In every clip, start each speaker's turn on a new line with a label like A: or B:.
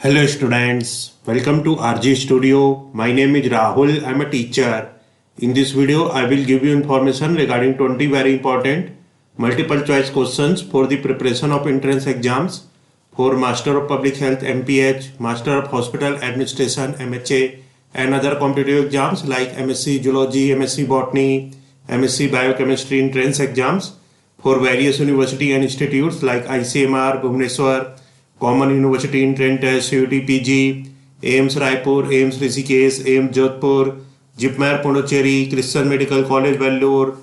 A: Hello students, welcome to RG Studio. My name is Rahul. I am a teacher. In this video, I will give you information regarding 20 very important multiple choice questions for the preparation of entrance exams for Master of Public Health MPH, Master of Hospital Administration MHA and other competitive exams like MSc Zoology, MSc Botany, MSc Biochemistry entrance exams for various university and institutes like ICMR, Bhubaneswar, Common University Entrance Test, CUT PG, AIMS Raipur, AIMS Rishikesh, AIMS Jodhpur, JIPMER Pondicherry, Christian Medical College Vellore,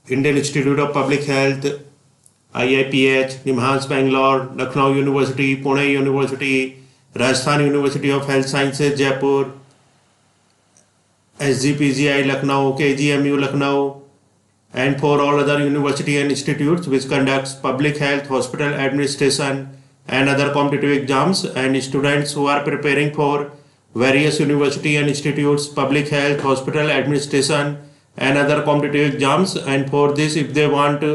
A: Indian Institute of Public Health, IIPH, NIMHANS Bangalore, Lucknow University, Pune University, Rajasthan University of Health Sciences Jaipur, SGPGI Lucknow, KGMU Lucknow, and for all other university and institutes which conducts public health, hospital administration and other competitive exams, and students who are preparing for various university and institutes, public health, hospital administration and other competitive exams. And for this, if they want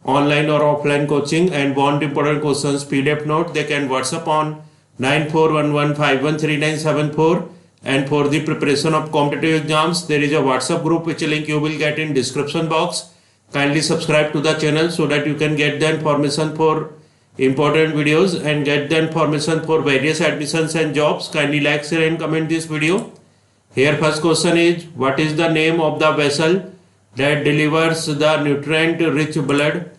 A: online or offline coaching and want important questions PDF note, they can WhatsApp on 9411513974. And for the preparation of competitive exams, there is a WhatsApp group which link you will get in description box. Kindly subscribe to the channel so that you can get the information for important videos and get the information for various admissions and jobs. Kindly like, share and comment this video. Here first question is, what is the name of the vessel that delivers the nutrient rich blood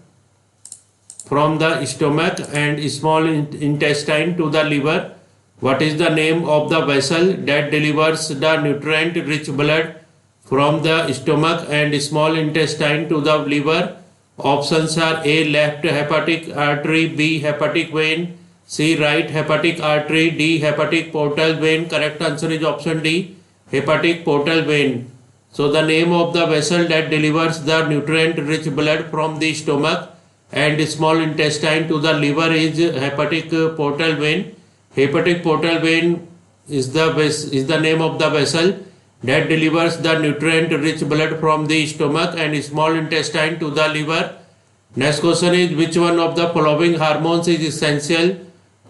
A: from the stomach and small intestine to the liver? What is the name of the vessel that delivers the nutrient rich blood from the stomach and small intestine to the liver? Options are A. Left hepatic artery, B. Hepatic vein, C. Right hepatic artery, D. Hepatic portal vein. Correct answer is option D. Hepatic portal vein. So the name of the vessel that delivers the nutrient rich blood from the stomach and small intestine to the liver is hepatic portal vein. Hepatic portal vein is the name of the vessel that delivers the nutrient rich blood from the stomach and small intestine to the liver. Next question is, which one of the following hormones is essential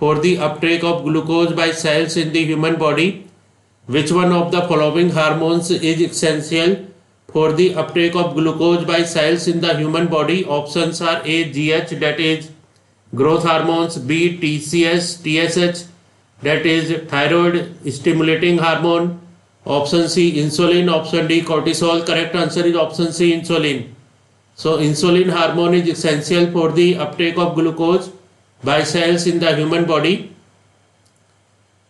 A: for the uptake of glucose by cells in the human body? Which one of the following hormones is essential for the uptake of glucose by cells in the human body? Options are A. GH, that is growth hormones, B. TSH, that is thyroid stimulating hormone, option C insulin, option D cortisol. Correct answer is option C insulin. So insulin hormone is essential for the uptake of glucose by cells in the human body.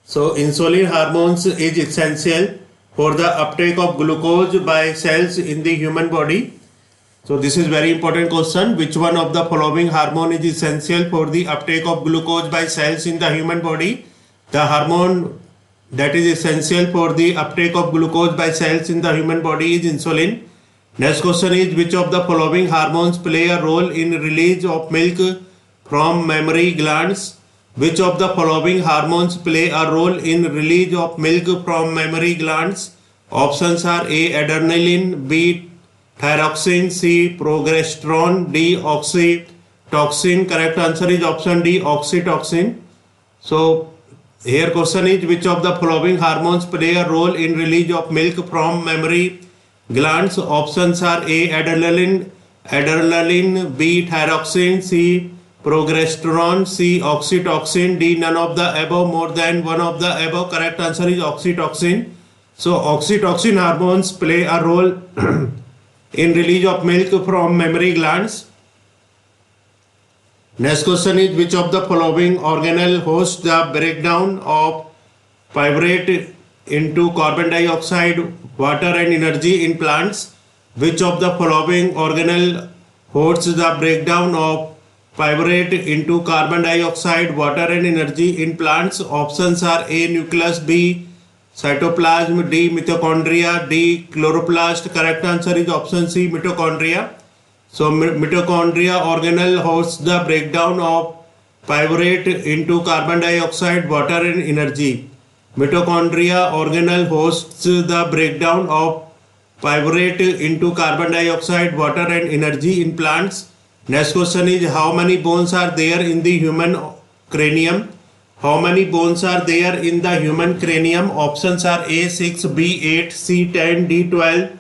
A: So insulin hormones is essential for the uptake of glucose by cells in the human body. So this is very important question. Which one of the following hormone is essential for the uptake of glucose by cells in the human body? The hormone that is essential for the uptake of glucose by cells in the human body is insulin. Next question is, which of the following hormones play a role in release of milk from mammary glands? Which of the following hormones play a role in release of milk from mammary glands? Options are A. Adrenaline, B. Thyroxine, C. Progesterone, D. Oxytocin. Correct answer is option D. Oxytocin. So here question is, which of the following hormones play a role in release of milk from mammary glands? Options are A. Adrenaline, B. Thyroxine, C. Progesterone, C. Oxytocin, D. None of the above, more than one of the above. Correct answer is oxytocin. So oxytocin hormones play a role in release of milk from mammary glands. Next question is, which of the following organelle hosts the breakdown of pyruvate into carbon dioxide, water and energy in plants? Which of the following organelle hosts the breakdown of pyruvate into carbon dioxide, water and energy in plants? Options are A. Nucleus, B. Cytoplasm, D. Mitochondria, D. Chloroplast. Correct answer is option C. Mitochondria. So mitochondria organelle hosts the breakdown of pyruvate into carbon dioxide, water and energy. Mitochondria organelle hosts the breakdown of pyruvate into carbon dioxide, water and energy in plants. Next question is, how many bones are there in the human cranium? How many bones are there in the human cranium? Options are A 6, B 8, C 10, D 12.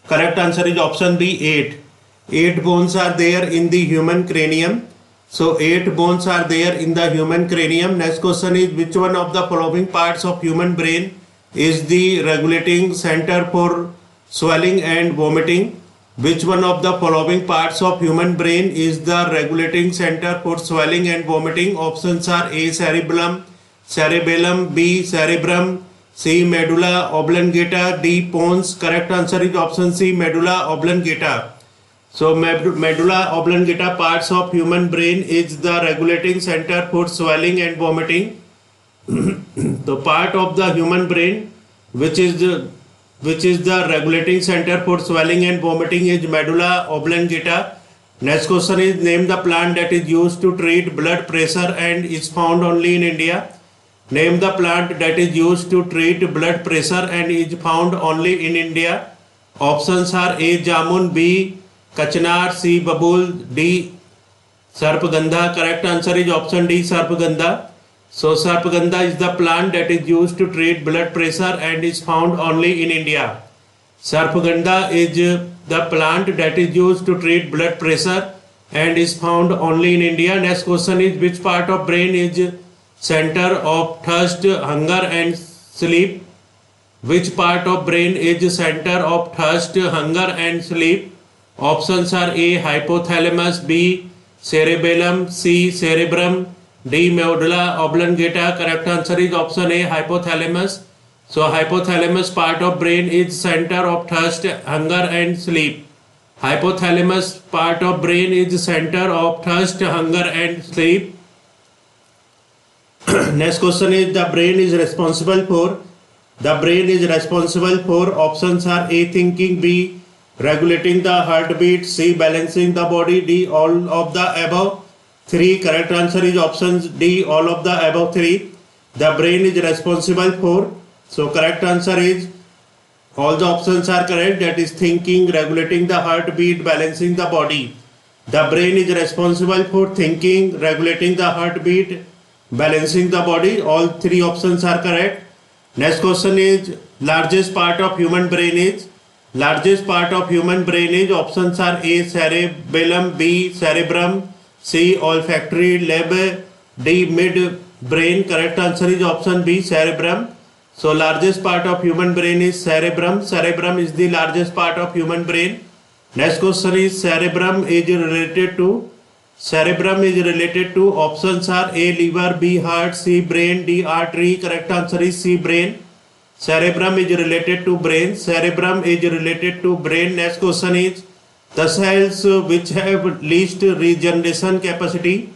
A: Correct answer is option B 8. 8 bones are there in the human cranium. So 8 bones are there in the human cranium. Next question is, which one of the following parts of human brain is the regulating center for swelling and vomiting? Which one of the following parts of human brain is the regulating center for swelling and vomiting? Options are A cerebellum, B cerebrum, C medulla oblongata, D pons. Correct answer is option C medulla oblongata. So medulla oblongata parts of human brain is the regulating center for swelling and vomiting. The part of the human brain which is the regulating center for swelling and vomiting is medulla oblongata. Next question is, name the plant that is used to treat blood pressure and is found only in India. Name the plant that is used to treat blood pressure and is found only in India. Options are A jamun, B kachnar, C babul, D sarpagandha. Correct answer is option D sarpagandha. So sarpagandha is the plant that is used to treat blood pressure and is found only in India. Sarpagandha is the plant that is used to treat blood pressure and is found only in India. Next question is, which part of brain is center of thirst, hunger and sleep? Which part of brain is center of thirst, hunger and sleep? Options are A hypothalamus, B cerebellum, C cerebrum, D medulla oblongata. Correct answer is option A hypothalamus. So hypothalamus part of brain is center of thirst, hunger and sleep. Hypothalamus part of brain is center of thirst, hunger and sleep. Next question is, the brain is responsible for options are A thinking, B regulating the heartbeat, C balancing the body, D all of the above 3. Correct answer is option D all of the above 3. The brain is responsible for, so correct answer is all the options are correct, that is thinking, regulating the heartbeat, balancing the body. The brain is responsible for thinking, regulating the heartbeat, balancing the body. All 3 options are correct. Next question is, largest part of human brain is options are A cerebellum, B cerebrum, C olfactory lobe, D mid brain. Correct answer is option B cerebrum. So largest part of human brain is cerebrum. Cerebrum is the largest part of human brain. Next question is, cerebrum is related to options are A liver, B heart, C brain, D artery. Correct answer is C brain. Cerebrum is related to brain. Next question is, the cells which have least regeneration capacity.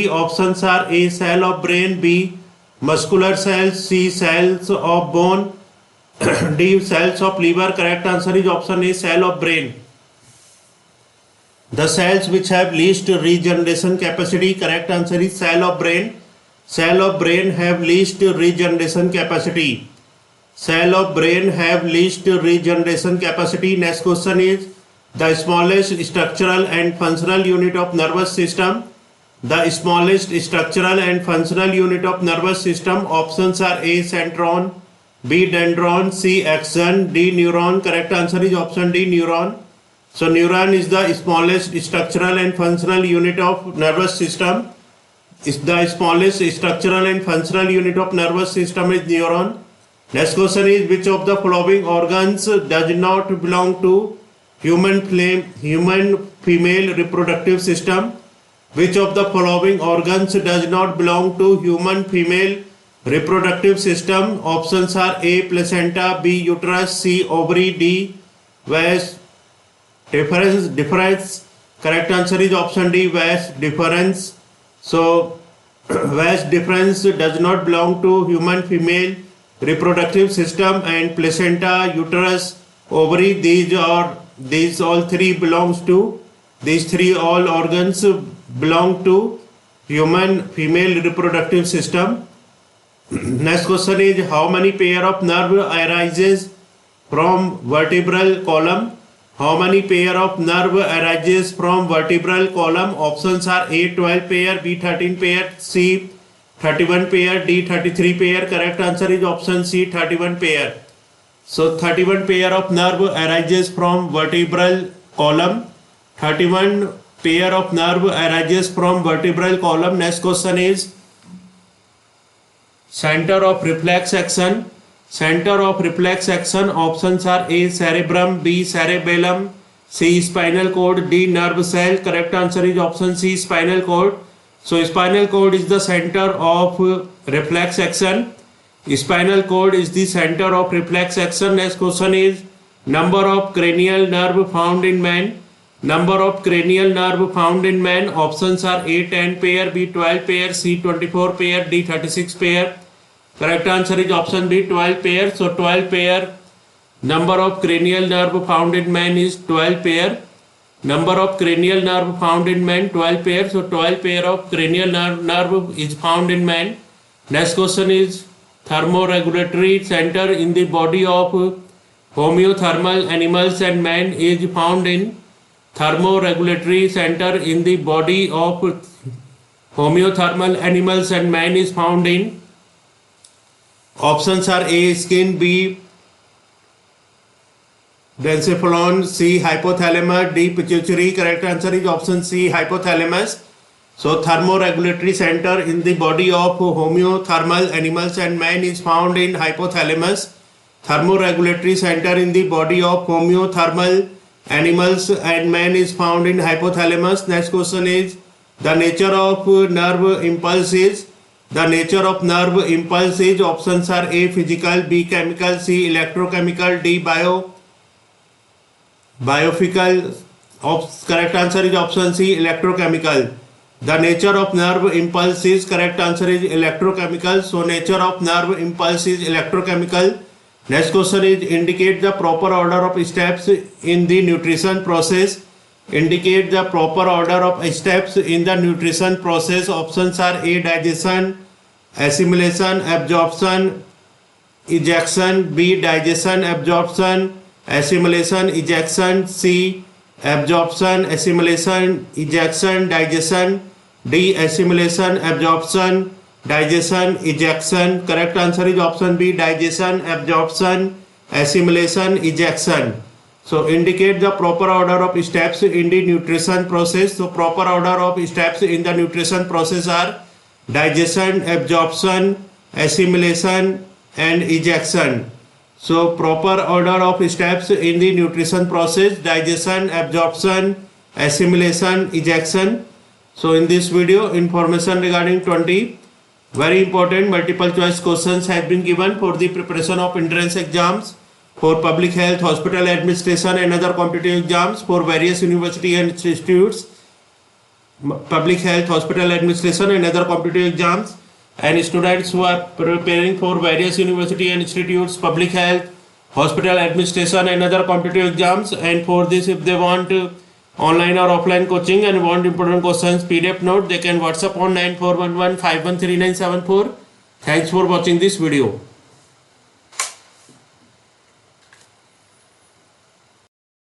A: Options are A cell of brain, B muscular cells, C cells of bone, D cells of liver. Correct answer is option A cell of brain. The cells which have least regeneration capacity, correct answer is cell of brain. Cell of brain have least regeneration capacity. Next question is, the smallest structural and functional unit of nervous system. Options are A centron, B dendron, C axon, D neuron. Correct answer is option D neuron. So neuron is the smallest structural and functional unit of nervous system. The smallest structural and functional unit of nervous system is neuron. Next question is, which of the following organs does not belong to human female reproductive system? Which of the following organs does not belong to human female reproductive system? Options are A placenta, B uterus, C ovary, D vas deferens. Correct answer is option D vas deferens. So vas deferens does not belong to human female reproductive system, and placenta, uterus, ovary, these all three organs belong to human female reproductive system. Next question is, how many pair of nerve arises from vertebral column? How many pair of nerve arises from vertebral column? Options are A 12 pair, B 13 pair, C 31 pair, D 33 pair. Correct answer is option C 31 pair. So 31 pair of nerve arises from vertebral column. 31 pair of nerve arises from vertebral column. Next question is center of reflex action. Center of reflex action. Options are A cerebrum, B cerebellum, C spinal cord, D nerve cell. Correct answer is option C spinal cord. So spinal cord is the center of reflex action. Spinal cord is the center of reflex action. Next question is number of cranial nerve found in man. Number of cranial nerve found in man. Options are A 10 pair, B 12 pair, C 24 pair, D 36 pair. Correct answer is option B 12 pair. So 12 pair. Number of cranial nerve found in man is 12 pair. Number of cranial nerve found in man 12 pair. So 12 pair of cranial nerve is found in man. Next question is thermoregulatory center in the body of homeothermal animals and man is found in. Thermoregulatory center in the body of homeothermal animals and man is found in. Options are A skin, B dencephalon, C hypothalamus, D pituitary. Correct answer is option C hypothalamus. So thermoregulatory center in the body of homeothermal animals and man is found in hypothalamus. Thermoregulatory center in the body of homeothermal animals and man is found in hypothalamus. Next question is the nature of nerve impulses. The nature of nerve impulse is. Options are A physical, B chemical, C electrochemical, D biophysical. Correct answer is option C electrochemical. The nature of nerve impulse is. Correct answer is electrochemical. So nature of nerve impulse is electrochemical. Next question is indicate the proper order of steps in the nutrition process. Indicate the proper order of steps in the nutrition process. Options are A digestion, assimilation, absorption, ejection, B digestion, absorption, assimilation, ejection, C absorption, assimilation, ejection, digestion, D assimilation, absorption, digestion, ejection. Correct answer is option B digestion, absorption, assimilation, ejection. So indicate the proper order of steps in the nutrition process. So proper order of steps in the nutrition process are digestion, absorption, assimilation and ejection. So proper order of steps in the nutrition process: digestion, absorption, assimilation, ejection. So in this video, information regarding 20 very important multiple choice questions have been given for the preparation of entrance exams, for public health, hospital administration and other competitive exams, for various university and institutes, public health, hospital administration and other competitive exams, and students who are preparing for various university and institutes, public health, hospital administration and other competitive exams. And for this, if they want online or offline coaching and want important questions PDF note, they can WhatsApp on 9411 513974. Thanks for watching this video.